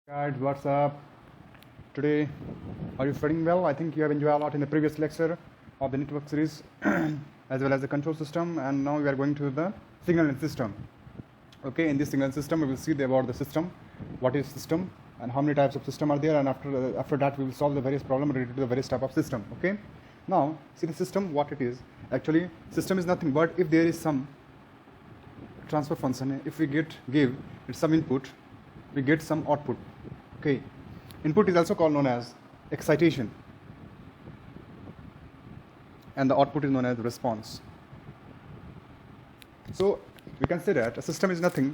Guys, what's up? Today, are you studying well? I think you have enjoyed a lot in the previous lecture of the network series as well as the control system, and now we are going to the signal system. Okay, in this signal system, we will see about the system, what is system, and how many types of system are there, and after that, we will solve the various problems related to the various type of system. Okay, now see the system, what it is. Actually, system is nothing but if there is some transfer function, if we give it some input, we get some output. Okay, input is also called known as excitation, and the output is known as response. So we can say that a system is nothing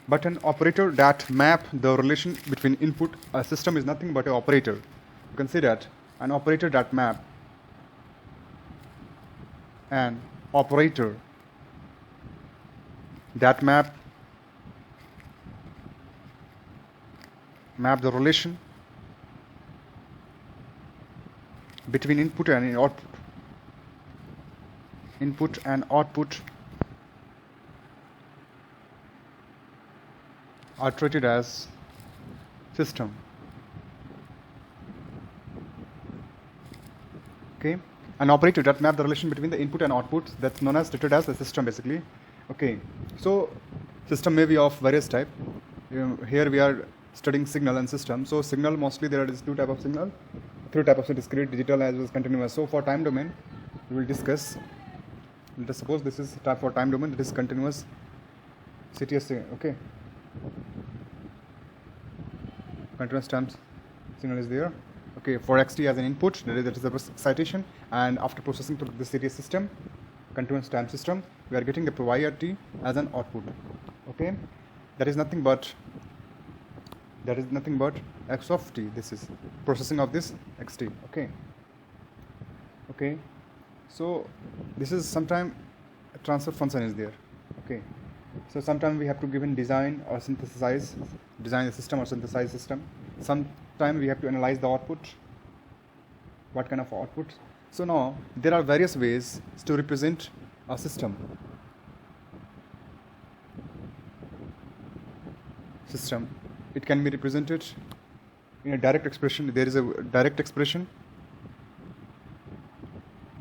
but an operator that map the relation between input. A system is nothing but an operator. You can say that an operator that map an operator that map the relation between input and output. Input and output are treated as system. Okay, an operator that map the relation between the input and output, that's known as treated as the system basically. Okay, so system may be of various type. Here we are studying signal and system. So signal, mostly there are two type of signal, three types of discrete, digital, as well as continuous. So for time domain, we will discuss. Let us suppose this is type for time domain, that is continuous CTS. Okay, continuous time signal is there. Okay, for xt as an input, that is the excitation, and after processing to the CTS system, continuous time system, we are getting the yt as an output. Okay, that is nothing but x of t. This is processing of this xt. Okay, so this is sometime a transfer function is there. Okay, so sometimes we have to give in design or synthesize, design the system or synthesize system. Sometime we have to analyze the output, what kind of output. So now there are various ways to represent a system. It can be represented in a direct expression. There is a direct expression.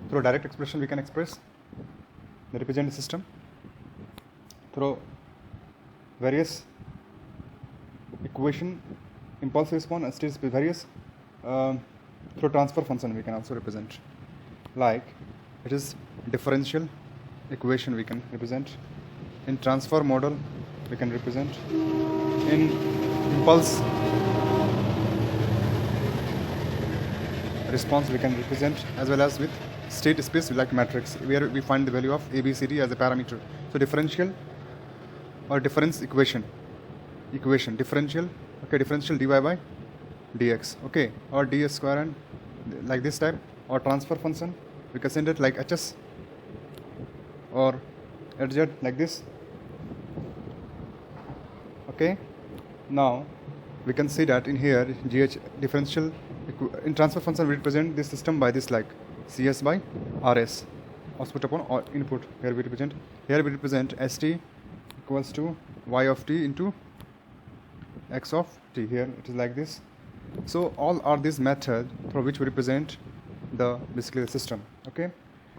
Through direct expression we can express the represented system. Through various equation, impulse response, and states with various through transfer function we can also represent. Like it is differential equation we can represent. In transfer model we can represent. In impulse response we can represent, as well as with state space like matrix, where we find the value of a, b, c, d as a parameter. So differential or difference equation differential. Okay, differential dy by dx. Okay, or ds square and like this type. Or transfer function we can send it like hs or hz like this. Okay, now we can see that in here gh differential in transfer function we represent this system by this like cs by rs, output upon or input. Here we represent st equals to y of t into x of t. Here it is like this. So all are these methods for which we represent basically the system. Okay,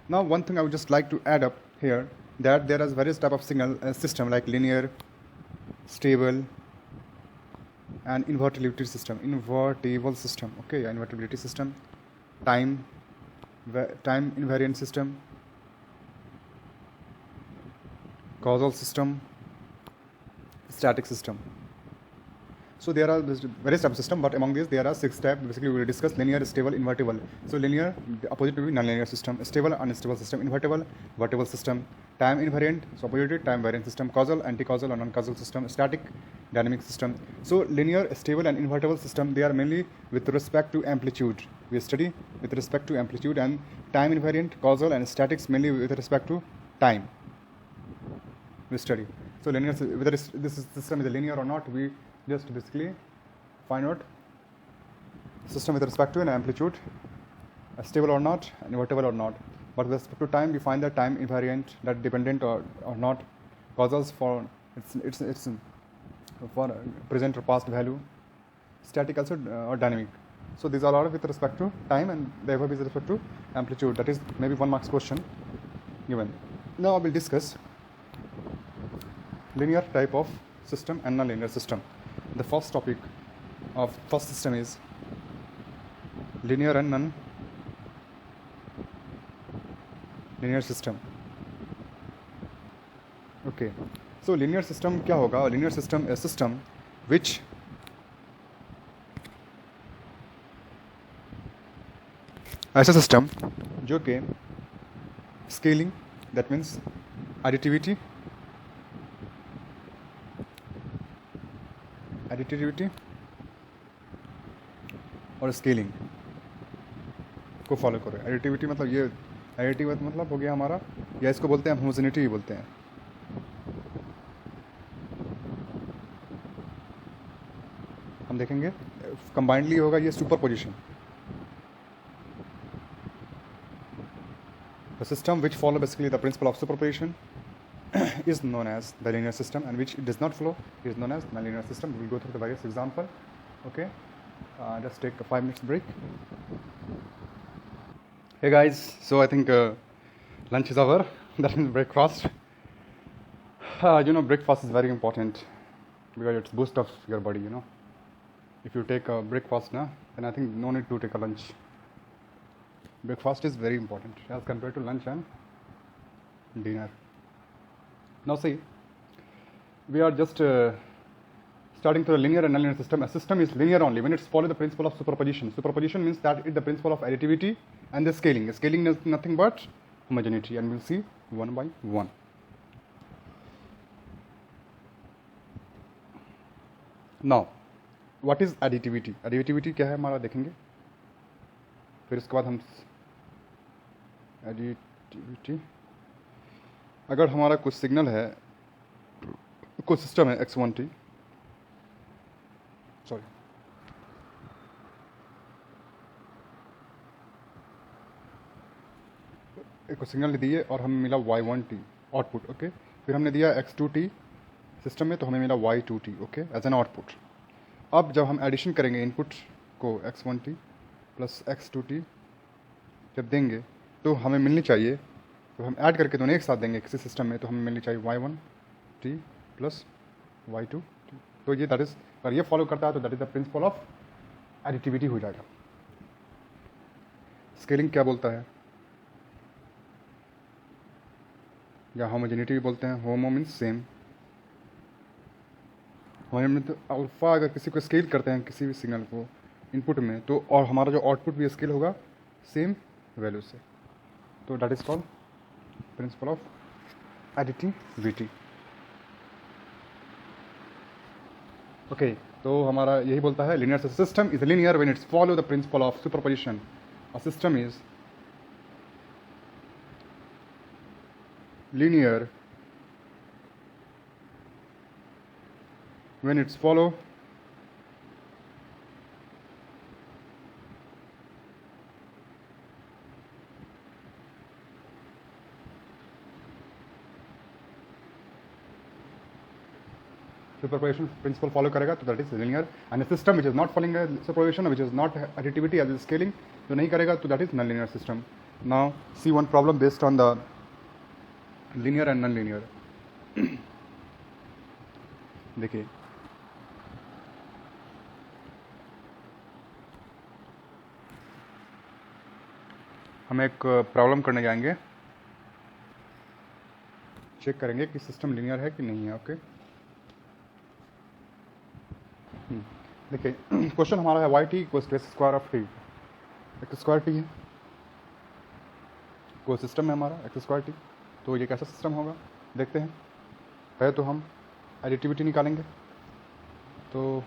now one thing I would just like to add up here, that there is various type of signal system like linear, stable, and invertibility system. Okay, invertibility system, time invariant system, causal system, static system. So there are various types of system, but among these there are 6 types. Basically we will discuss linear, stable, invertible. So linear, the opposite will be nonlinear system. Stable, unstable system. Invertible, vertible system. Time invariant, so opposite time variant system. Causal, anti-causal, or non-causal system. Static, dynamic system. So linear, stable, and invertible system, they are mainly with respect to amplitude. We study with respect to amplitude, and time invariant, causal, and statics mainly with respect to time. We study. So linear, whether this system is linear or not, we just basically find out system with respect to an amplitude, stable or not, invertible or not. But with respect to time, we find that time invariant, that dependent or not. Causals for its for present or past value. static also or dynamic. So these are all with respect to time, and the above is with respect to amplitude. That is maybe 1 marks question given. Now I will discuss linear type of system and non-linear system. The first topic of first system is linear and non-linear system. Okay, so linear system क्या होगा? Linear system a system which ऐसा system जो कि scaling, that means additivity और scaling को follow करो. Additivity मतलब ये एडिटिविटी मतलब हो गया हमारा, या इसको बोलते हैं होमोजेनिटी ही बोलते हैं. हम देखेंगे कंबाइंडली होगा ये super position. The system which follow basically the principle of superposition is known as the linear system, and which it does not follow is known as nonlinear system. We will go through the various example. Okay, just take a 5 minutes break. Hey guys, so I think lunch is over. That means breakfast. Breakfast is very important because it's boost of your body. If you take a breakfast now, then I think no need to take a lunch. Breakfast is very important as compared to lunch and dinner. Now see, we are just starting to the linear and nonlinear system. A system is linear only when it's follow the principle of superposition. Superposition means that it's the principle of additivity and the scaling. Scaling is nothing but homogeneity, and we'll see one by one. Now, what is additivity? Additivity क्या है हमारा देखेंगे. फिर उसके बाद हम additivity, अगर हमारा कुछ सिग्नल है, कुछ सिस्टम है x1t, सॉरी एक सिग्नल दिए और हमें मिला y1t आउटपुट. ओके, फिर हमने दिया x2t सिस्टम में, तो हमें मिला y2t. Okay, as an output. अब जब हम एडिशन करेंगे इनपुट को x1t प्लस x2t जब देंगे तो हमें मिलनी चाहिए, तो हम ऐड करके दोनों एक साथ देंगे किसी सिस्टम में, तो हमें मिलनी चाहिए y1t प्लस y2t. तो ये दैट इज, अगर ये फॉलो करता है तो that is the principle of additivity हो जाएगा. स्केलिंग क्या बोलता है, या होमोजेनिटी बोलते हैं. होमो मीन्स सेम. हमें तो अल्फा अगर किसी को स्केल करते हैं किसी भी सिग्नल को इनपुट में, तो और हमारा जो आउटपुट भी स्केल होगा सेम वैल्यू से, तो that is called principle of additivity. Okay, तो हमारा यही बोलता है linear system is linear when it's follow the principle of superposition. A system is linear when it's follow superposition principle follow करेगा, तो that is linear. and a system which is not following a superposition, which is not additivity as scaling, जो नहीं करेगा तो that is non-linear system. Now see one problem based on the linear and non-linear. देखिए, हम एक problem करने जाएंगे, check करेंगे कि सिस्टम लिनियर है कि नहीं है. ओके, देखिए क्वेश्चन हमारा है y t equals to square of t. X square t है, कोई सिस्टम है हमारा एक्स स्क्वायर t. तो ये कैसा सिस्टम होगा देखते हैं. पहले तो हम एडिटिविटी निकालेंगे. तो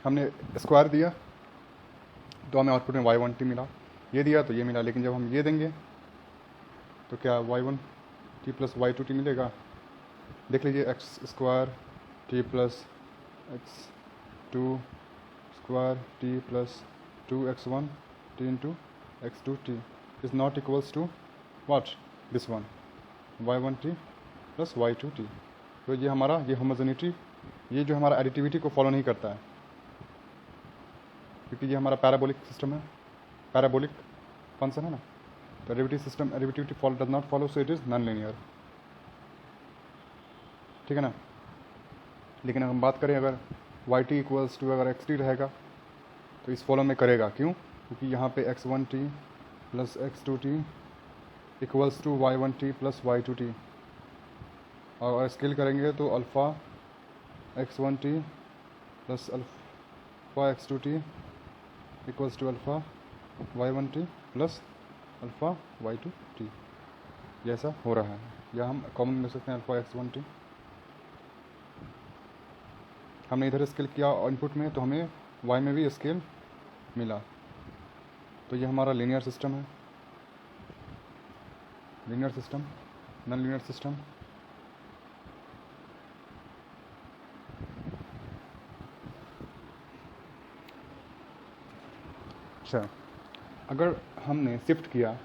हमने स्क्वायर दिया, तो हमें आउटपुट में y1t मिला, ये दिया तो ये मिला। लेकिन जब हम ये देंगे तो क्या y1t प्लस y2t मिलेगा? देख लीजिए, x square t plus x two square t plus 2x1 t into x2t is not equals to what? This one y1t plus y2t। तो ये हमारा ये होमोजेनिटी, ये जो हमारा एडिटिविटी को फॉलो नहीं करता है, क्योंकि ये हमारा पैराबोलिक सिस्टम है, पैराबोलिक फंक्शन है ना। तो additivity follow does not follow, so it is non linear, ठीक है ना। लेकिन अगर हम बात करें अगर y t इक्वल्स टू अगर x t रहेगा तो इस फॉलो में करेगा। क्यों? क्योंकि यहाँ पे x1t plus x2t equals to y1t plus y2t, और स्केल करेंगे तो alpha x1t plus alpha x2t equals to alpha y1t plus alpha y2t। ये ऐसा हो रहा है, या हम कॉमन ले सकते हैं अल्फ़ा x1t। हमने इधर स्केल किया इनपुट में तो हमें y में भी स्केल मिला। तो ये हमारा लीनियर सिस्टम है, linear system, non linear system. अच्छा, अगर हमने शिफ्ट किया,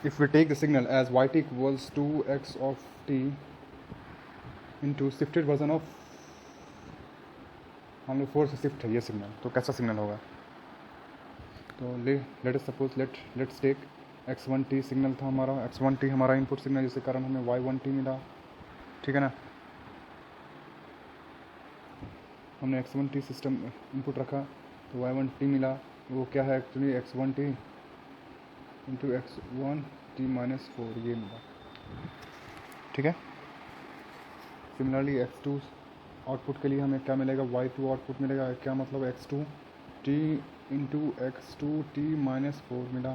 if we take the signal as y t equals to x of t into shifted version of, हम लोग 4 से शिफ्ट है ये सिग्नल, तो कैसा सिग्नल होगा? तो let us suppose let's take x1t signal था हमारा, x1t हमारा इनपुट सिग्नल, जिसके कारण हमें y1t मिला, ठीक है ना। हमने x1t सिस्टम इनपुट रखा तो y1t मिला, वो क्या है actually x1t into x1t minus 4, ये मिला, ठीक है। सिमिलरली x2 आउटपुट के लिए हमें क्या मिलेगा? y2 आउटपुट मिलेगा। क्या मतलब? x2t इंटू x2t माइनस 4 मिला।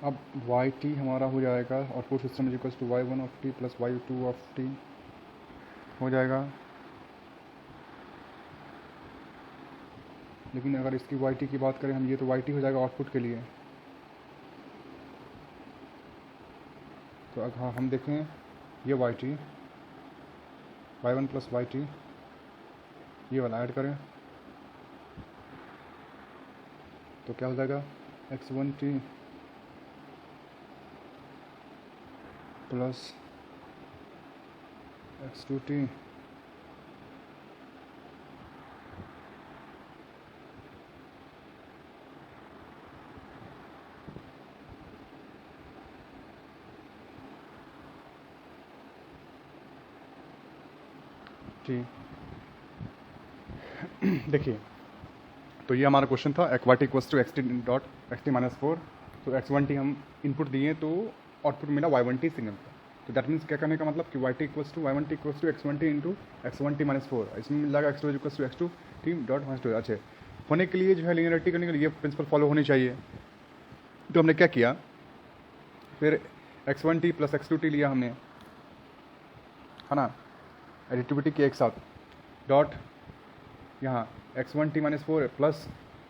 अब y t हमारा हो जाएगा output system equals to y1 of t plus y2 of t हो जाएगा। लेकिन अगर इसकी y t की बात करें हम, ये तो y t हो जाएगा आउटपुट के लिए। तो अगर हम देखें ये y t y1 plus y t ये वाला ऐड करें तो क्या हो जाएगा? x1t प्लस x2t देखिए, तो ये हमारा क्वेश्चन था y t equals to x t dot x t minus 4। तो x1t हम इनपुट दिए तो आउटपुट मिला y1t सिग्नल का। तो दैट मीन्स क्या करने का मतलब कि y1t equals to x1t into x1t minus 4, इसमें मिल जाएगा x2 equals to x2t dot minus 2। अच्छे होने के लिए जो है लीनियरिटी करने के लिए ये प्रिंसिपल फॉलो होनी चाहिए। तो हमने क्या किया, फिर x1t प्लस x2t लिया हमने, है ना, एडिटिविटी के एक साथ, डॉट यहाँ x1t minus 4 plus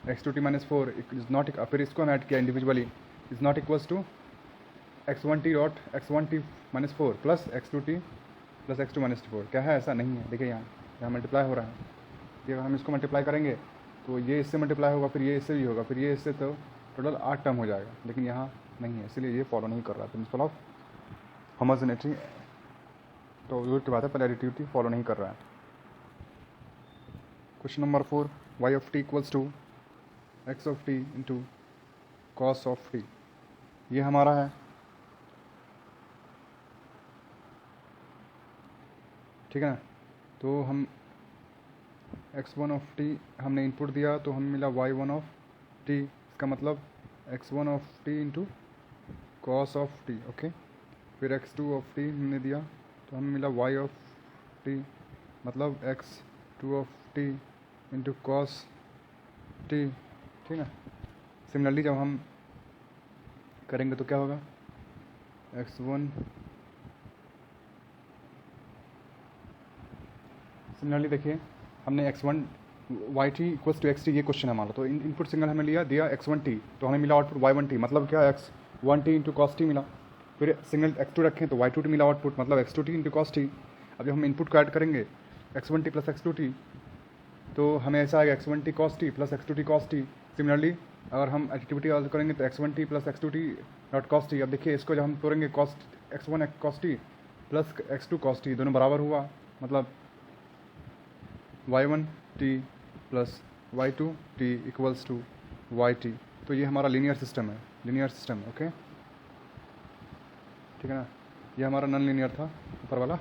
x2t minus 4 is not, फिर इसको हम ऐड किया individually, is not equals to x1t dot x1t minus 4 plus x2t plus x2 minus 4। क्या है? ऐसा नहीं है। देखिए यहाँ मल्टीप्लाई हो रहा है, ये हम इसको मल्टीप्लाई करेंगे तो ये इससे मल्टीप्लाई होगा, फिर ये इससे भी होगा, फिर ये इससे, तो टोटल 8 टर्म हो जाएगा। लेकिन यहाँ नहीं है, इसलिए ये फॉलो नहीं कर रहा है प्रिंसिपल ऑफ होमोजेनिटी। तो जरूर की बात है, पर एडिटिविटी फॉलो नहीं कर रहा है। Question number 4, y of t equals to x of t into cos of t, ये हमारा है, ठीक है ना। तो हम x1 ऑफ t हमने इनपुट दिया तो हमें मिला y1 ऑफ t, इसका मतलब x1 of t into cos of t, okay. फिर x2 ऑफ t हमने दिया तो हमें मिला y ऑफ t, मतलब x2 of t into cos t, ठीक है। सिमिलरली जब हम करेंगे तो क्या होगा? x1 सिमिलरली देखिए हमने x1 y t equals to x t, ये क्वेश्चन है हमारा। तो इनपुट सिग्नल हमें लिया दिया x1 t, तो हमें मिला आउटपुट y1 t, मतलब क्या x1 t into cos T मिला। फिर सिग्नल x2 रखें तो y2 t मिला आउटपुट, मतलब x2 t into cos t. अब जब हम इनपुट को ऐड करेंगे x1 t plus x2 t, तो हमें ऐसा आएगा x1 t cos t plus x2 t cos t. Similarly अगर हम एडिटिविटी ऑल्सो करेंगे तो x1 t plus x2 t dot cos t. अब देखिए इसको जब हम तोड़ेंगे cos x1 cos t plus x2 cos t, दोनों बराबर हुआ, मतलब y1 t plus y2 t equals to y t। तो ये हमारा लीनियर सिस्टम है, लीनियर सिस्टम, ओके, ठीक है ना। ये हमारा नॉन लीनियर था, ऊपर वाला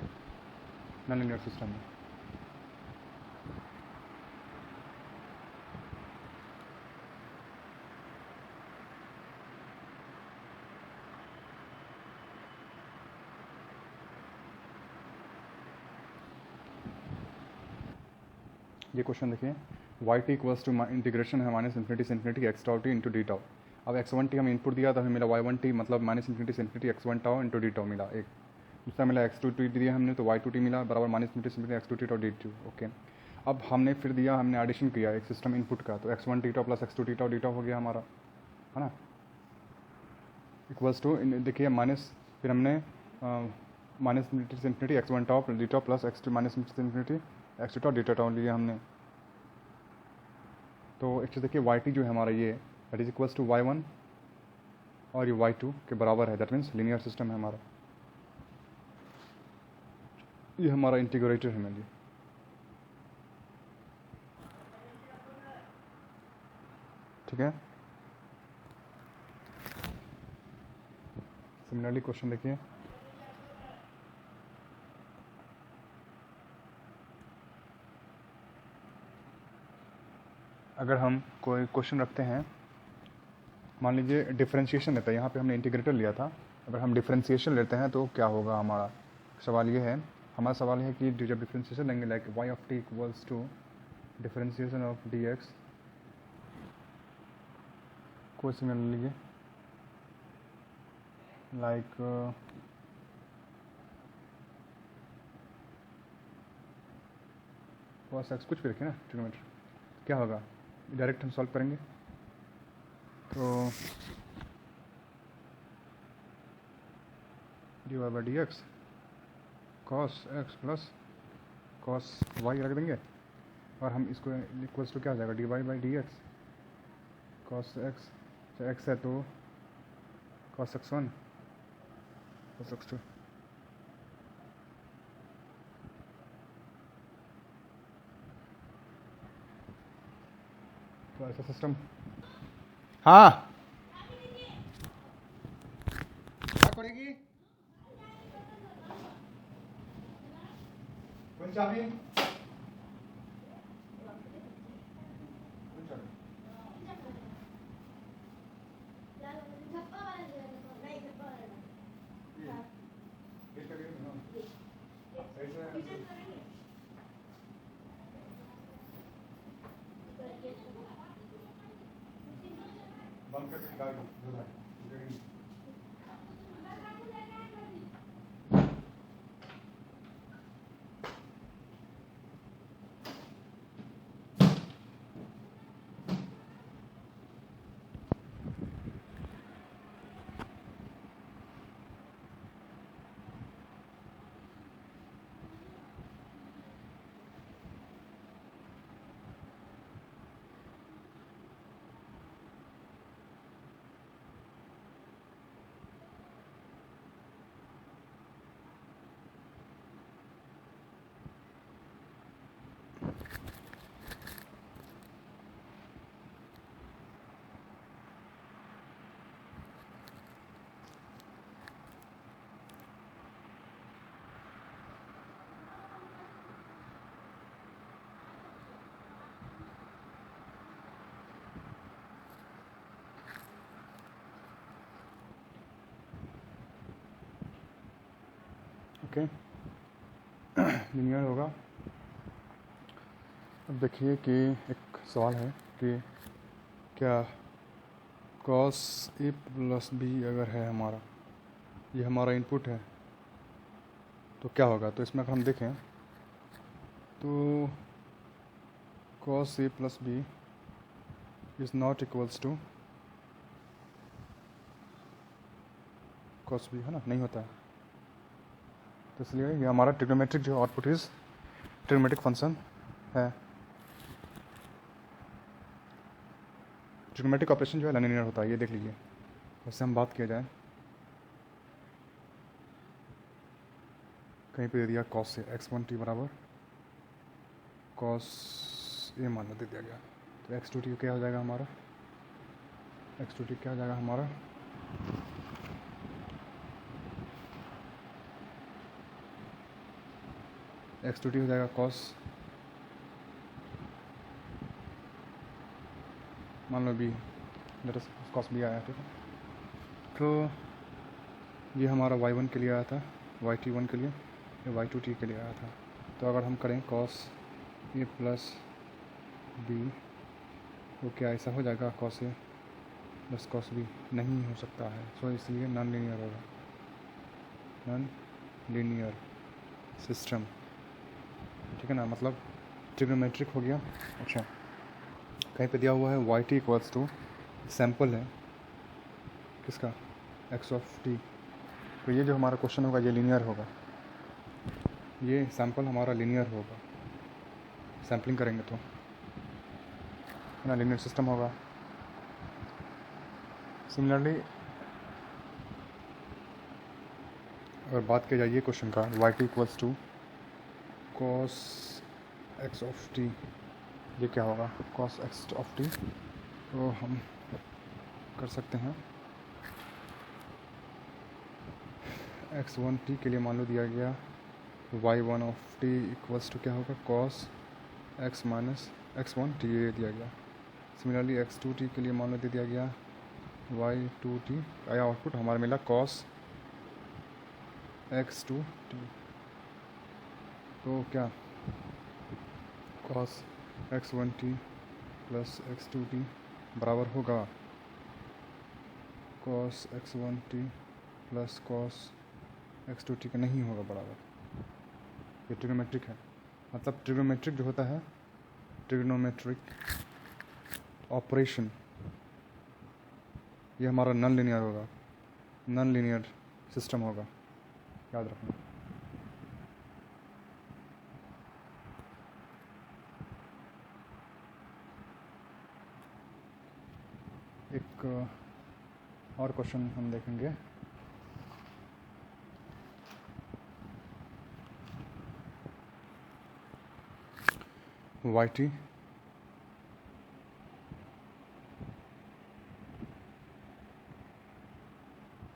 नॉन लीनियर सिस्टम है। ये क्वेश्चन देखिए, y t equals to integration है माइनस इन्फिनिटी से infinity x tau t into d tau. अब x1 t हम इनपुट दिया तो हमें मिला y1 t, मतलब माइनस इन्फिनिटी से infinity x1 tau into d tau मिला एक। दूसरा मिला x2 t दिया हमने तो y2 t मिला बराबर माइनस इन्फिनिटी से infinity x2 t tau d two, okay. अब हमने फिर दिया, हमने एडिशन किया एक सिस्टम इनपुट का, तो x1 t tau plus x2 t tau D tau हो गया हमारा, है ना, इक्वल्स टू देखिए माइनस, फिर हमने माइनस इन्फिनिटी से infinity x1 tau D tau plus x2 minus infinity से infinity x2 tau D tau लिया हमने। तो एक्चुअली देखिए y t जो है हमारा ये that is equals to y1 और ये y2 के बराबर है, दैट मीन्स लीनियर सिस्टम है हमारा। ये हमारा इंटीग्रेटर है मेनली, ठीक है। सिमिलरली क्वेश्चन देखिए, अगर हम कोई क्वेश्चन रखते हैं, मान लीजिए डिफरेंशिएशन लेते हैं, यहाँ पे हमने इंटीग्रेटर लिया था, अगर हम डिफरेंशिएशन लेते हैं तो क्या होगा हमारा सवाल ये है। हमारा सवाल है कि जब डिफरेंशिएशन लेंगे like y of t equals to differentiation of dx, कोई सिमिलर लीजिए लाइक cos x, कुछ भी रखिए ना ट्रिग्नोमेट्री, क्या होगा डायरेक्ट हम सॉल्व करेंगे तो dy by d x cos x plus cos y रख देंगे, और हम इसको इक्वल्स टू क्या हो जाएगा dy by d x cos x, तो एक्स है तो कॉस x1 कॉस x2। तो ऐसा सिस्टम, हाँ क्या करेगी कौन चाबी, बंद करके डाल दो। ओके, लीनियर होगा। अब देखिए कि एक सवाल है कि क्या cos a प्लस b अगर है हमारा, ये हमारा इनपुट है, तो क्या होगा। तो इसमें अगर हम देखें तो cos a plus b is not equals to cos b, है ना, नहीं होता है। तो इसलिए ये हमारा ट्रिग्नोमेट्रिक जो आउटपुट इज़ ट्रिग्नोमेट्रिक फंक्शन है। ट्रिग्नोमेट्रिक ऑपरेशन जो है लीनियर होता है, ये देख लीजिए। वैसे हम बात किया जाए, कहीं पे दे दिया cos से x1t बराबर cos a मान लो दे दिया गया, तो x2t क्या हो जाएगा हमारा, x2t क्या हो जाएगा हमारा, x2t हो जाएगा cos, मान लो b, cos b आया, ठीक है। तो ये हमारा y1 के लिए आया था, y1 के लिए, ये y2t के लिए आया था। तो अगर हम करें cos a प्लस b, तो क्या ऐसा हो जाएगा cos a plus cos b, नहीं हो सकता है। सो इसलिए नॉन लीनियर होगा, नॉन लीनियर सिस्टम, ठीक है ना, मतलब ट्रिग्नोमेट्रिक हो गया। अच्छा, कहीं पे दिया हुआ है y t equals to, sample है किसका, x ऑफ t। तो ये जो हमारा क्वेश्चन होगा ये लीनियर होगा, ये सैम्पल हमारा लीनियर होगा, सैम्पलिंग करेंगे तो, है ना, लीनियर सिस्टम होगा। सिमिलरली अगर बात की जाए ये क्वेश्चन का, y t equals to cos x of t, ये क्या होगा cos x ऑफ t, तो हम कर सकते हैं x1t के लिए मान लो दिया गया y1 of t equals to क्या होगा cos x माइनस x1t, ये दिया गया। सिमिलरली x2t के लिए मान लो दे दिया गया y2t, आया आउटपुट हमारा मिला cos x2t, तो क्या cos x1t प्लस x2t बराबर होगा cos x1t plus cos x2t का नहीं होगा बराबर। ये ट्रिग्नोमेट्रिक है, मतलब ट्रिग्नोमेट्रिक जो होता है, ट्रिग्नोमेट्रिक ऑपरेशन, ये हमारा नॉन लीनियर होगा, नॉन लीनियर सिस्टम होगा, याद रखना। एक और क्वेश्चन हम देखेंगे, y t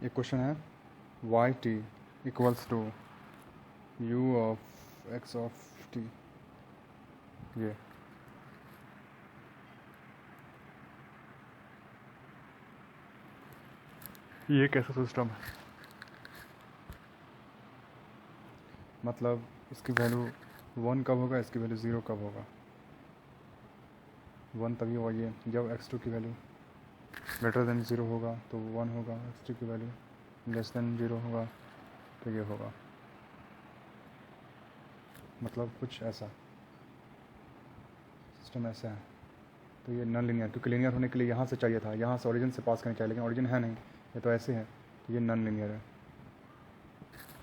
एक क्वेश्चन है y t equals to u of x of t, ये कैसा सिस्टम है, मतलब इसकी वैल्यू 1 कब होगा, इसकी वैल्यू 0 कब होगा। 1 तभी होगा ये जब x2 की वैल्यू ग्रेटर देन 0 होगा तो 1 होगा, x2 की वैल्यू लेस देन 0 होगा तो ये होगा, मतलब कुछ ऐसा सिस्टम ऐसा है। तो ये नॉन लीनियर, क्योंकि लीनियर होने के लिए यहाँ से चाहिए था, यहाँ से ओरिजिन से पास करना चाहिए, लेकिन ओरिजिन है नहीं, ये तो ऐसे है, तो ये नॉन लीनियर है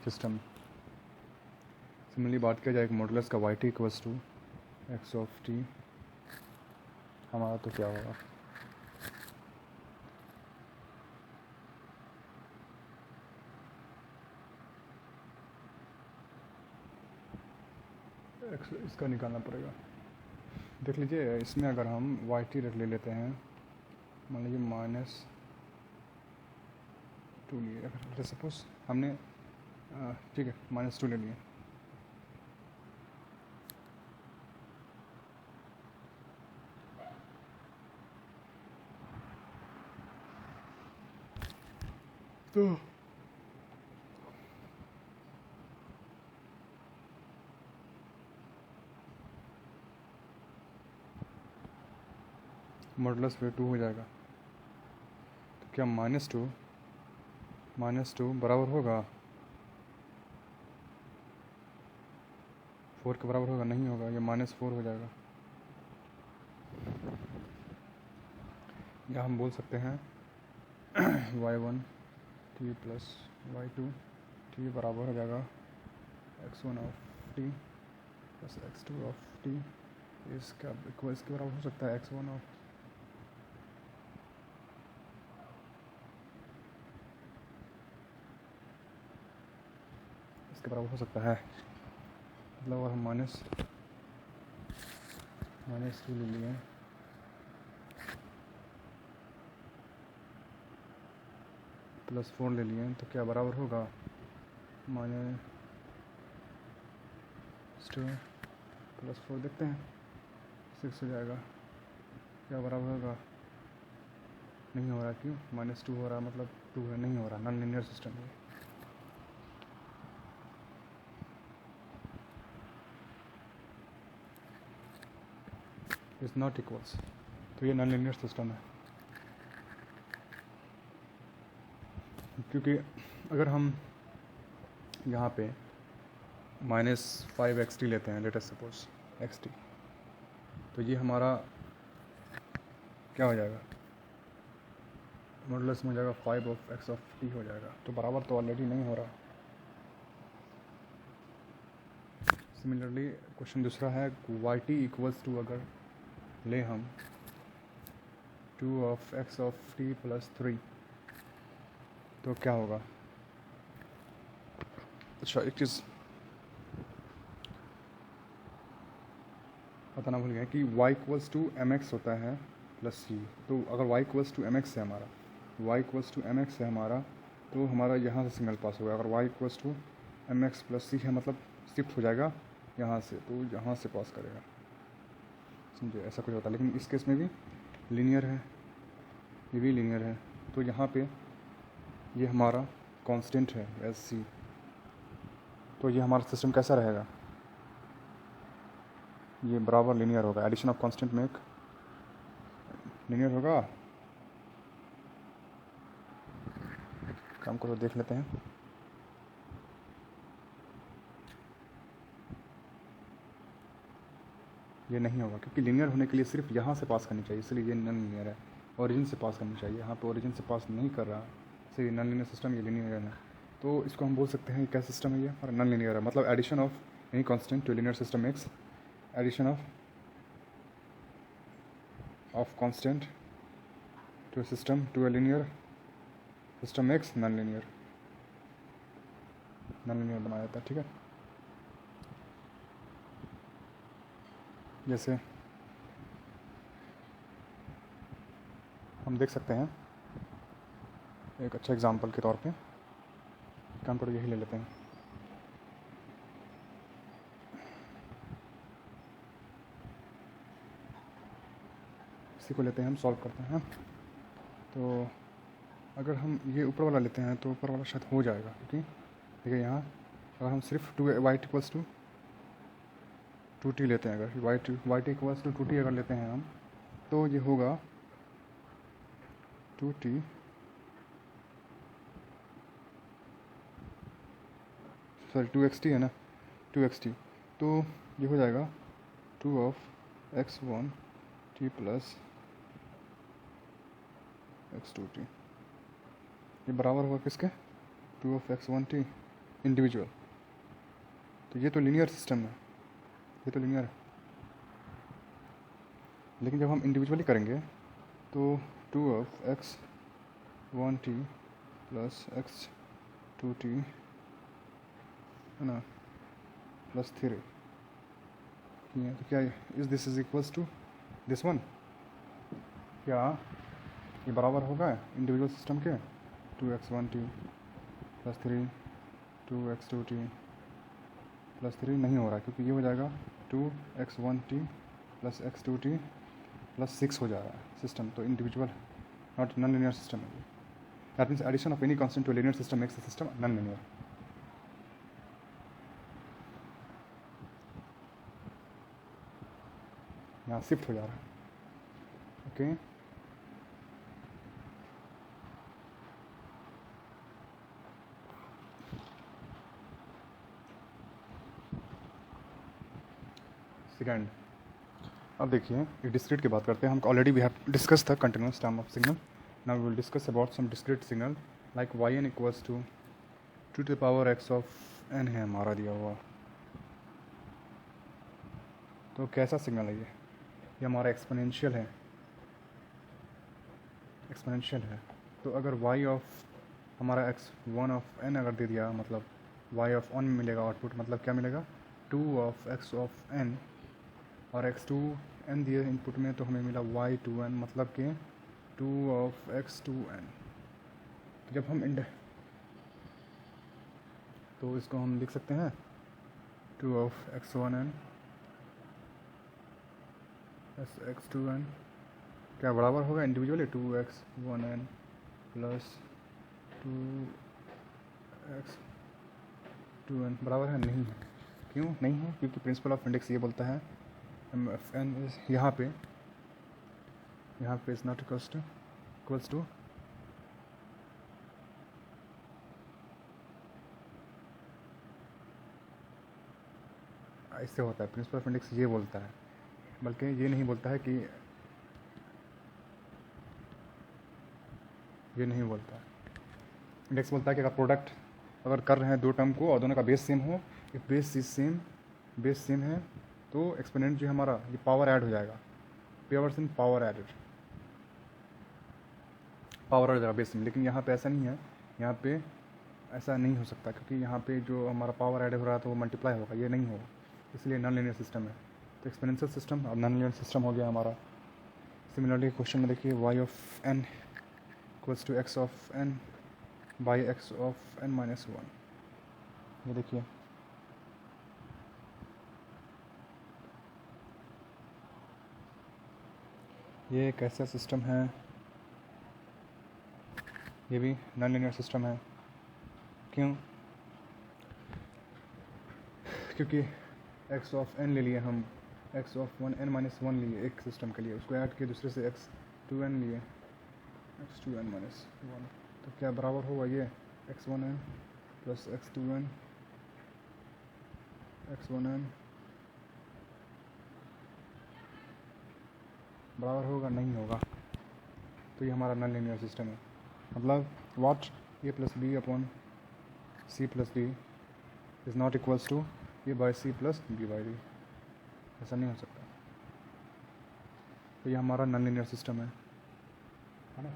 सिस्टम। सिमिलरली बात किया जाए एक मॉडुलस का y t equals to x of t, हमारा तो क्या होगा, इसका निकालना पड़ेगा। देख लीजिए, इसमें अगर हम y t रख ले लेते हैं, मान लीजिए -2 लिए, अगर सपोज हमने ठीक है -2 ले लिए, तो मॉडुलस पे 2 हो जाएगा, तो क्या -2 बराबर होगा 4 के बराबर होगा, नहीं होगा, ये -4 हो जाएगा। या हम बोल सकते हैं y1 t plus y2 t बराबर हो जाएगा x1 of t plus x2 of t। इसके बराबर हो सकता है x1 ऑफ इसके बराबर हो सकता है, मतलब अगर हम माइनस 2 ले लिए +4 ले लिए तो क्या बराबर होगा -2 +4, देखते हैं 6 हो जाएगा। क्या बराबर होगा, नहीं हो रहा, क्यों? -2 हो रहा, मतलब 2 है, नहीं हो रहा, नॉन लीनियर सिस्टम है। इज़ नॉट इक्वल्स, तो ये नॉन लीनियर सिस्टम है। क्योंकि अगर हम यहाँ पे -5xt लेते हैं, लेट अस सपोज xt, तो ये हमारा क्या हो जाएगा, मॉडुलस में हो जाएगा 5 ऑफ x ऑफ t हो जाएगा, तो बराबर तो ऑलरेडी नहीं हो रहा। सिमिलरली क्वेश्चन दूसरा है yt इक्वल्स टू, अगर ले हम 2 of x of t plus 3, तो क्या होगा। अच्छा, एक चीज़ बताना भूल गया कि y इक्वल्स टू mx होता है प्लस c। तो अगर y इक्वल्स टू mx है हमारा, y इक्वल्स टू mx है हमारा, तो हमारा यहाँ से सिग्नल पास होगा। अगर y equals to mx plus c है, मतलब शिफ्ट हो जाएगा यहाँ से, तो यहाँ से पास करेगा, समझे, ऐसा कुछ होता है। लेकिन इस केस में भी लीनियर है, ये भी लीनियर है, तो यहाँ पे ये हमारा कांस्टेंट है एस सी, तो ये हमारा सिस्टम कैसा रहेगा, ये बराबर लीनियर होगा। एडिशन ऑफ कांस्टेंट में एक लीनियर होगा। काम को तो देख लेते हैं। ये नहीं होगा, क्योंकि लीनियर होने के लिए सिर्फ यहाँ से पास करनी चाहिए, इसलिए ये नॉन लीनियर है। ओरिजिन से पास करनी चाहिए, यहाँ पे ओरिजिन से पास नहीं कर रहा, इसलिए नॉन लीनियर सिस्टम, ये लीनियर है। तो इसको हम बोल सकते हैं क्या सिस्टम है ये, और नॉन लीनियर है। मतलब addition of any constant to linear system makes addition of constant to system to a linear system makes non linear बनाया जाता है। ठीक है, जैसे हम देख सकते हैं एक अच्छा एग्जांपल के तौर पे, काम को यही ले लेते हैं। इसी को लेते हैं, हम सॉल्व करते हैं। तो अगर हम ये ऊपर वाला लेते हैं तो ऊपर वाला शायद हो जाएगा, क्योंकि देखिए यहाँ अगर हम सिर्फ 2y इक्वल्स टू 2t लेते हैं, अगर y इक्वल्स टू 2t अगर लेते हैं हम, तो ये होगा 2t सॉरी 2xt है ना, 2xt, तो ये हो जाएगा 2 of x1 t plus x2t, ये बराबर होगा किसके, 2 ऑफ x1 t इंडिविजुअल। तो ये तो लीनियर सिस्टम है, ये तो लीनियर है। लेकिन जब हम इंडिविजुअली करेंगे तो 2 of x1 t plus x2t है ना प्लस 3, तो क्या is this is equals to this one, क्या ये बराबर होगा इंडिविजुअल सिस्टम के 2x1 t plus 3 2x2t plus 3, नहीं हो रहा, क्योंकि ये हो जाएगा 2x1 t plus x2t plus 6 हो जा रहा है सिस्टम, तो individual not non linear system है। That means addition of any constant to linear system makes the system non linear. यहाँ शिफ्ट हो जा रहा है, ओके। सेकेंड। अब देखिए एक डिस्क्रीट की बात करते हैं हम। Already we have discussed the continuous time of signal. Now we will discuss about some discrete signal like y n equals to 2 to the power x of n है हमारा दिया हुआ। तो कैसा सिग्नल है ये हमारा एक्सपोनेंशियल है, एक्सपोनेंशियल है। तो अगर y ऑफ हमारा x1 ऑफ n अगर दे दिया, मतलब y ऑफ 1 मिलेगा आउटपुट, मतलब क्या मिलेगा 2 ऑफ x ऑफ n, और x2n दिए इनपुट में, तो हमें मिला y2n मतलब कि 2 ऑफ x2n। तो जब हम तो इसको हम लिख सकते हैं 2 ऑफ x1n प्लस x2n क्या बराबर होगा इंडिविजुअली 2x1n प्लस 2x2n बराबर है? नहीं है। क्यों नहीं है? क्योंकि प्रिंसिपल ऑफ इंडेक्स ये बोलता है n इज यहाँ पे इज नॉट इक्वल्स टू ऐसे होता है। प्रिंसिपल ऑफ इंडेक्स ये बोलता है, बल्कि ये नहीं बोलता है कि ये नहीं बोलता है। इंडेक्स बोलता है कि अगर प्रोडक्ट अगर कर रहे हैं दो टर्म को और दोनों का बेस सेम हो, इफ बेस सेम है तो एक्सपोनेंट जो हमारा ये पावर ऐड हो जाएगा, पेवर्स इन पावर एडेड, पावर आ जाएगा बेस सेम। लेकिन यहाँ पे ऐसा नहीं है, यहाँ पे ऐसा नहीं हो सकता, क्योंकि यहाँ पे जो हमारा पावर ऐड हो रहा है तो वो मल्टीप्लाई होगा, ये नहीं होगा, इसलिए नॉन लीनियर सिस्टम है। तो एक्सपोनेंशियल सिस्टम और नॉन लीनियर सिस्टम हो गया हमारा। सिमिलरली क्वेश्चन में देखिए y of n equals to x of n by x of n minus 1। ये देखिए ये एक ऐसा सिस्टम है, ये भी नॉन लीनियर सिस्टम है। क्यों? क्योंकि x ऑफ n ले लिए हम, x ऑफ 1n माइनस 1 लिए एक सिस्टम के लिए, उसको ऐड किए दूसरे से x2n लिए, x2n माइनस 1, तो क्या बराबर होगा ये x1n प्लस x2n x1n बराबर होगा? नहीं होगा। तो ये हमारा नॉन लीनियर सिस्टम है। मतलब what a plus b upon c plus d is not equals to a by c plus b by d, ऐसा नहीं हो सकता। तो ये हमारा नॉन लीनियर सिस्टम है ना।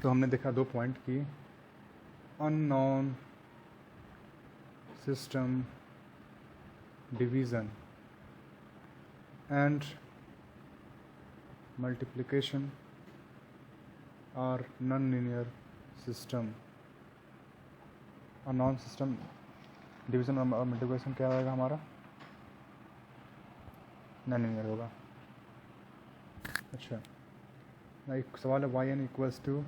तो हमने देखा 2 पॉइंट की unknown system division and multiplication और नॉन लीनियर सिस्टम। और नॉन सिस्टम डिवीज़न और मल्टीप्लिकेशन क्या होगा हमारा? नॉन लीनियर होगा। अच्छा, एक सवाल है y n equals to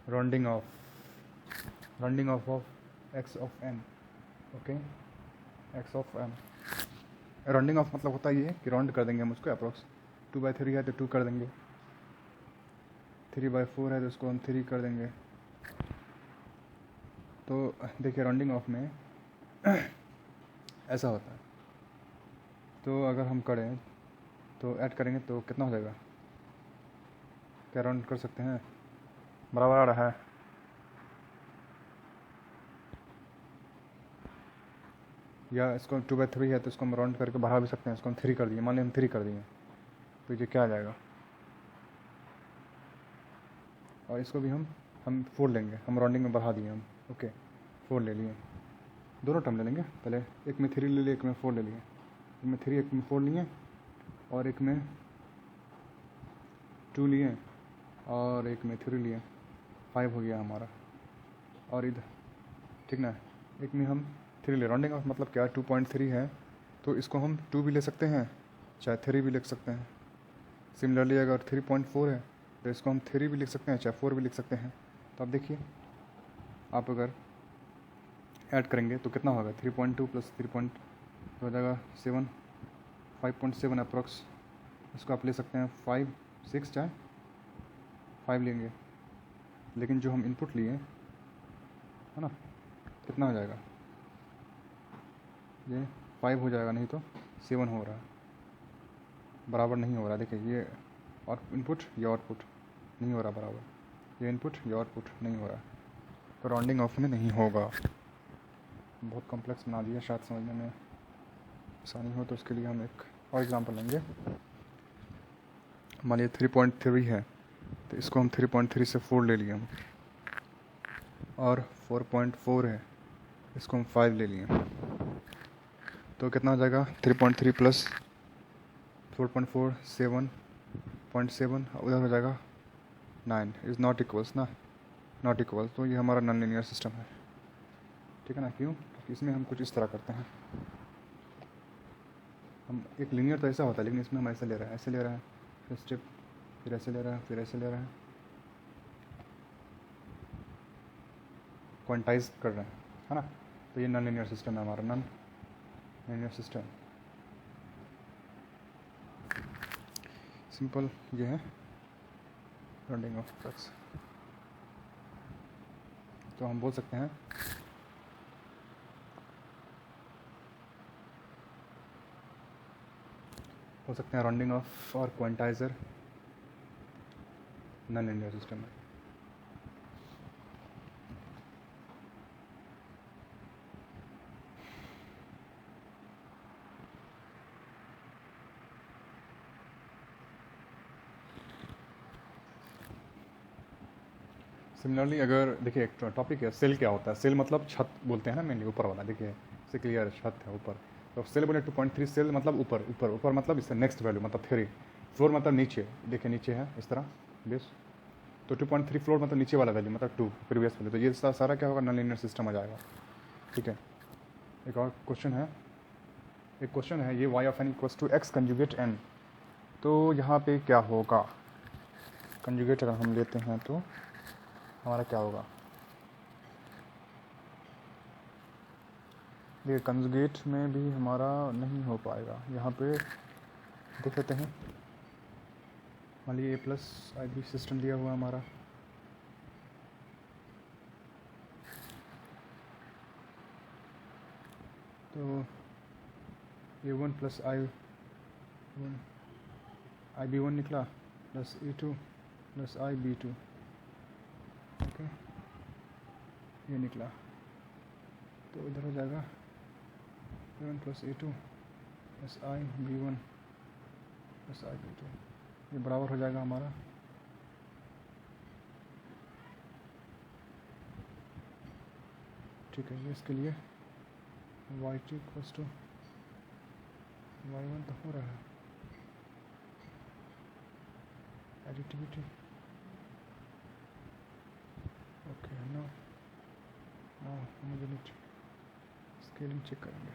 rounding of x of n. Okay, x of n rounding of मतलब होता है ये कि राउंड कर देंगे हम उसको अप्रोक्स। 2/3 है तो 2 कर देंगे, 3/4 है तो उसको हम 3 कर देंगे। तो देखिए राउंडिंग ऑफ में ऐसा होता है। तो अगर हम करें तो ऐड करेंगे तो कितना हो जाएगा? क्या राउंड कर सकते हैं? बराबर आ रहा है। या इसको 2/3 है तो इसको हम राउंड करके बढ़ा भी सकते हैं, इसको हम 3 कर दिए, मान लिया हम 3 कर दिए, तो ये क्या आ जाएगा? और इसको भी हम 4 लेंगे, हम राउंडिंग में बढ़ा दिए हम। ओके, 4 ले लिए, दोनों टर्म ले लेंगे। पहले एक में 3 ले लिए, एक में 4 ले लिए, एक में 3 एक में 4 लिए, और एक में 2 लिए, और एक में 3 लिए, 5 हो गया हमारा। और इधर ठीक ना, एक में हम 3 ले, राउंडिंग ऑफ मतलब क्या 2.3 है तो इसको हम 2 भी ले सकते हैं, चाहे 3 भी लिख सकते हैं। सिमिलरली अगर 3.4 है तो इसको हम 3 भी लिख सकते हैं, चाहे 4 भी लिख सकते हैं। तो आप देखिए, आप अगर ऐड करेंगे तो कितना होगा? 3.2 प्लस 3 हो जाएगा 7, 5.7 अप्रॉक्स। इसको आप ले सकते हैं 5, 6, चाहे 5 लेंगे। लेकिन जो हम इनपुट लिए है ना, कितना हो जाएगा, ये 5 हो जाएगा, नहीं तो 7 हो रहा है, बराबर नहीं हो रहा। देखिए ये और इनपुट ये आउटपुट नहीं हो रहा बराबर, ये इनपुट ये आउटपुट नहीं हो रहा, तो राउंडिंग ऑफ में नहीं होगा। बहुत कॉम्प्लेक्स बना दिया, शायद समझने में आसानी हो, तो उसके लिए हम एक और एग्जांपल लेंगे। मान लीजिए 3.3 है, तो इसको हम 3.3 से 4 ले लिए हम, और 4.4 है, इसको हम 5 ले लिए, तो कितना हो जाएगा 3.3 प्लस 4.4 7.7, उधर हो जाएगा 9, इज़ नॉट इक्वल्स ना, नॉट इक्वल, तो ये हमारा नॉन लीनियर सिस्टम है। ठीक है ना, क्यों, क्योंकि इसमें हम कुछ इस तरह करते हैं, हम एक लीनियर तो ऐसा होता है, लेकिन इसमें हम ऐसे ले रहे हैं, ऐसे ले रहे हैं, फिर स्टेप, फिर ऐसे ले रहे हैं, फिर ऐसे ले रहे हैं, क्वांटाइज कर रहे हैं, है ना, तो ये नॉन लीनियर सिस्टम है हमारा, नॉन लीनियर सिस्टम। सिंपल ये है राउंडिंग ऑफ फ्लक्स। तो हम बोल सकते हैं राउंडिंग ऑफ और क्वांटाइजर नॉन लीनियर सिस्टम है। सिमिलरली अगर देखिए एक टॉपिक है, सेल क्या होता है, सेल मतलब छत बोलते हैं ना मेनली, ऊपर वाला, देखिए से क्लियर छत है ऊपर, तो सेल बोले 2.3, सेल मतलब ऊपर, ऊपर ऊपर मतलब इससे नेक्स्ट वैल्यू मतलब 3, फ्लोर मतलब नीचे, देखिए नीचे है इस तरह बेस, तो 2.3 फ्लोर मतलब नीचे वाला वैल्यू मतलब 2 प्रीवियस वैल्यू, तो ये सारा क्या होगा, नॉन लीनियर सिस्टम आ जाएगा। ठीक है, एक और क्वेश्चन है, ये y of n equals to x conjugate n, तो यहाँ पे क्या होगा, कंजुगेट अगर हम लेते हैं तो हमारा क्या होगा, ये कंजुगेट में भी हमारा नहीं हो पाएगा, यहाँ पे देख लेते हैं। मान लीजिए a प्लस IB सिस्टम दिया हुआ हमारा, तो A1 प्लस IB1 निकला plus A2 plus IB2, okay ये निकला, तो इधर हो जाएगा A1 plus A2 plus IB1 plus IB2, ये बराबर हो जाएगा हमारा ठीक है। ये इसके लिए y2 इक्वल्स टू y1 तो हो रहा है, additivity, okay no homogeneity, scaling check करेंगे।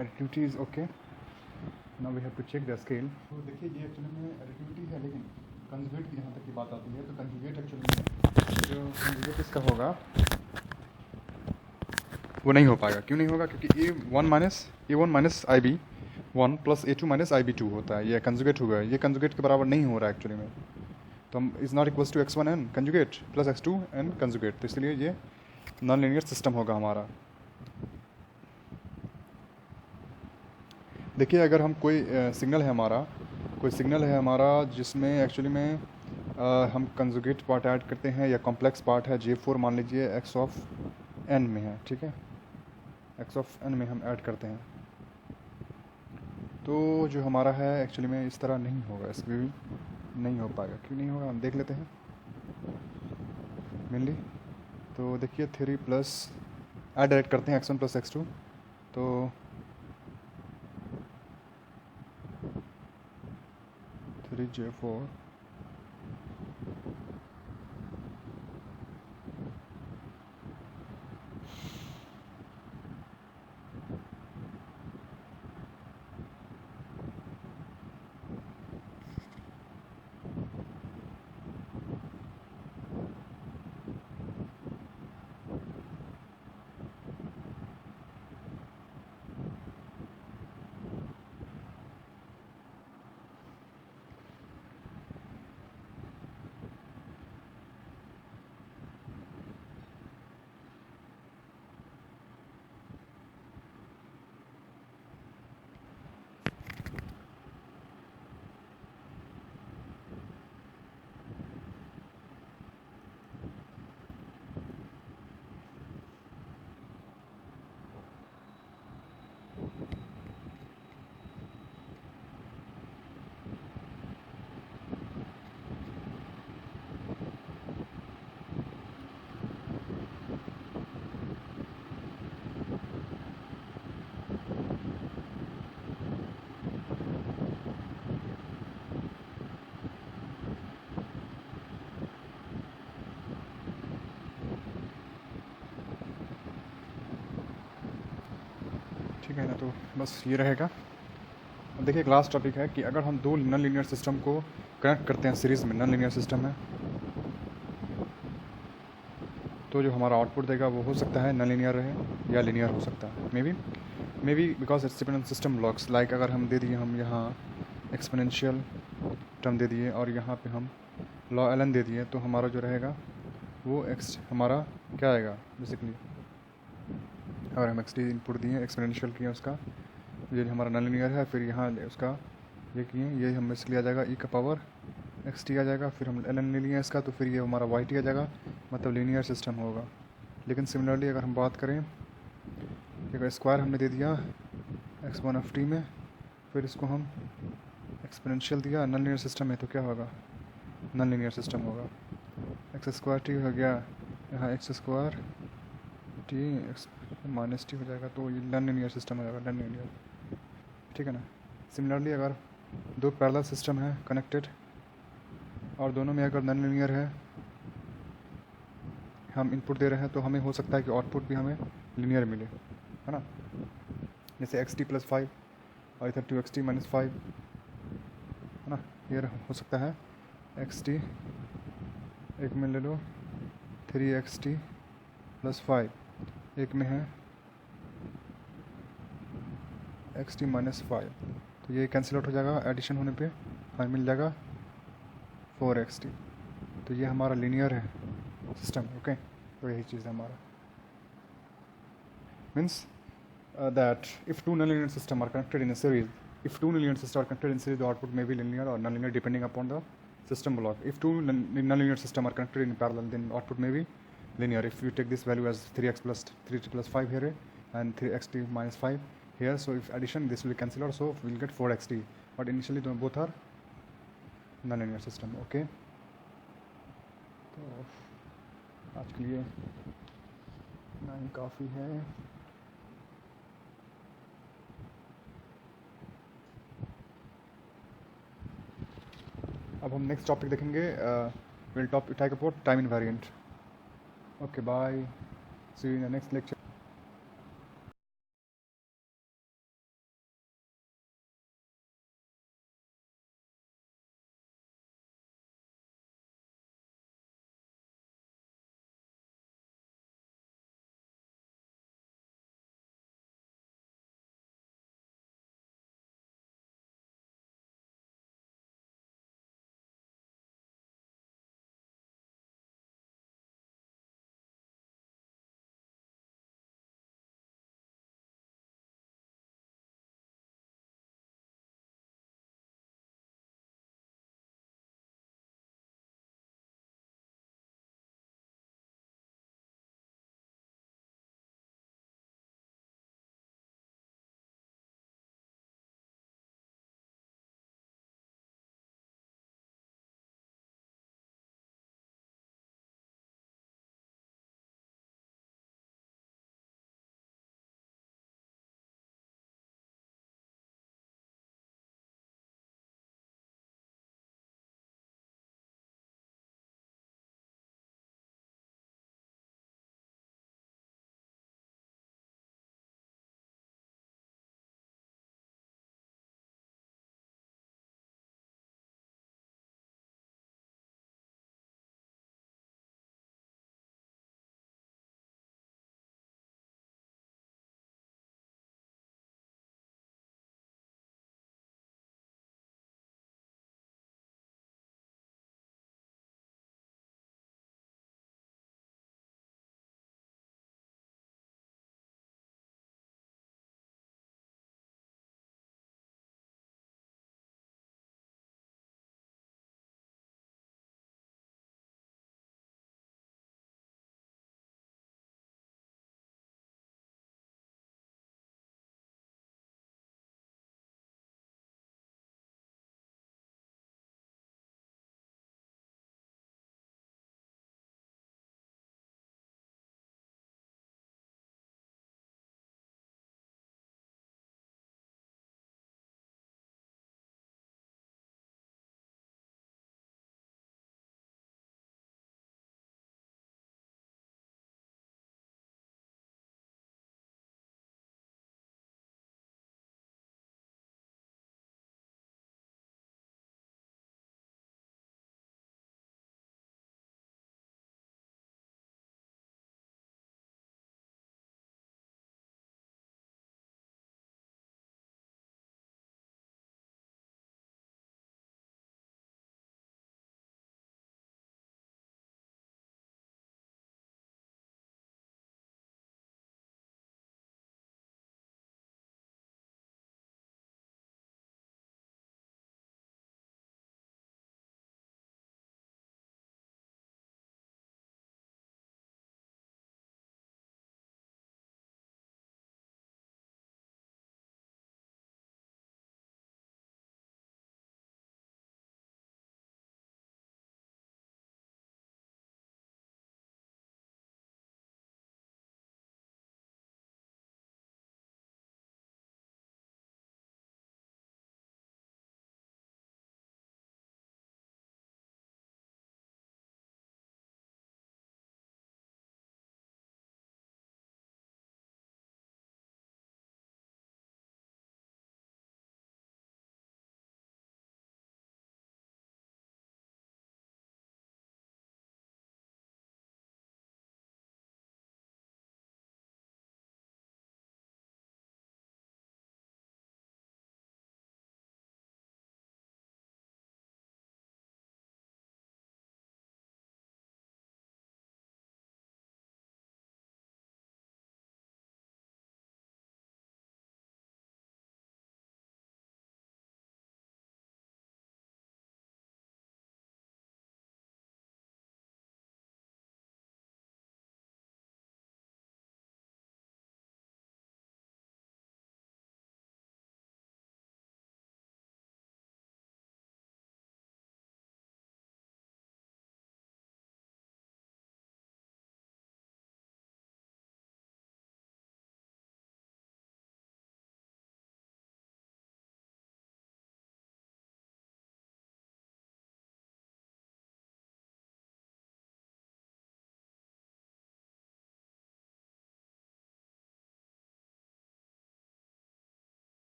Additivity is okay, now we have to check the scale. तो देखिए ये एक्चुअली में एडिटिविटी है, लेकिन कंजुगेट की जहाँ तक की बात आती है, तो कंजुगेट एक्चुअली में जो कंजुगेट इसका होगा वो नहीं हो पाएगा। क्यों नहीं होगा, क्योंकि A1 minus IB1 plus A2 minus IB2 होता है, ये कंजुगेट होगा, ये कंजुगेट के बराबर नहीं हो रहा है एक्चुअली में, तो हम is not equals to x1n conjugate प्लस x2n कंजुगेट, तो इसलिए ये नॉन लीनियर सिस्टम होगा हमारा। देखिए अगर हम कोई सिग्नल है हमारा जिसमें एक्चुअली में हम कंजुगेट पार्ट ऐड करते हैं, या कॉम्प्लेक्स पार्ट है J4 मान लीजिए x ऑफ n में है, ठीक है, x ऑफ n में हम ऐड करते हैं, तो जो हमारा है एक्चुअली में इस तरह नहीं होगा, इसमें भी नहीं हो पाएगा। क्यों नहीं होगा हम देख लेते हैं मेनली। तो देखिए 3 प्लस ऐड डायरेक्ट करते हैं x1 प्लस x2, तो 3j4 ठीक है ना। तो बस ये रहेगा। अब देखिए लास्ट टॉपिक है कि अगर हम दो नॉन लीनियर सिस्टम को कनेक्ट करते हैं सीरीज़ में, नॉन लीनियर सिस्टम है, तो जो हमारा आउटपुट देगा वो हो सकता है नॉन लीनियर रहे या लीनियर हो सकता है। May be because it's depend on system blocks. Like अगर हम दे दिए, हम यहाँ एक्सपोनेंशियल टर्म दे दिए और यहाँ पे हम लॉ ln दे दिए, तो हमारा जो रहेगा वो x हमारा क्या आएगा बेसिकली। अगर हम xt इनपुट दिए, एक्सपोनेंशियल किए उसका, ये हमारा नॉन लीनियर है, फिर यहाँ उसका ये किए, ये हम इसलिए आ जाएगा e का पावर xt आ जाएगा, फिर हम ln ले लिए इसका, तो फिर ये हमारा yt आ जाएगा, मतलब लीनियर सिस्टम होगा। लेकिन सिमिलरली अगर हम बात करें, अगर स्क्वायर हमने दे दिया x1 ऑफ t में, फिर इसको हम एक्सपोनेंशियल दिया नॉन लीनियर सिस्टम में, तो क्या होगा नॉन लीनियर सिस्टम होगा। एक्स स्क्वायर टी हो गया, यहाँ x square T x minus T हो जाएगा, तो ये नॉन लीनियर सिस्टम हो जाएगा, नॉन लीनियर। ठीक है ना। सिमिलरली अगर दो पैरेलल सिस्टम है कनेक्टेड और दोनों में अगर नॉन लीनियर है, हम इनपुट दे रहे हैं, तो हमें हो सकता है कि आउटपुट भी हमें लीनियर मिले, है ना। जैसे एक्स टी प्लस 5 और इधर 2xt माइनस 5, है ना। ये हो सकता है एक्स टी एक में ले लो 3xt प्लस 5, एक में है xt माइनस 5, तो ये कैंसिल आउट हो जाएगा, एडिशन होने पे हमें मिल जाएगा 4xt। तो ये हमारा लीनियर है सिस्टम। ओके, तो यही चीज़ है हमारा। Means that if two nonlinear systems are connected in a series, the output may be linear or nonlinear depending upon the system block. If two nonlinear systems are connected in parallel, then output may be linear. If you take this value as 3x plus 3t plus 5 here and 3xt minus 5 here, so if addition, this will cancel out, so we'll get 4xt. But initially both are nonlinear system. Okay, तो आज के लिए नहीं काफ़ी है। अब हम next topic देखेंगे, will talk about time invariant. Okay bye, see you in the next lecture.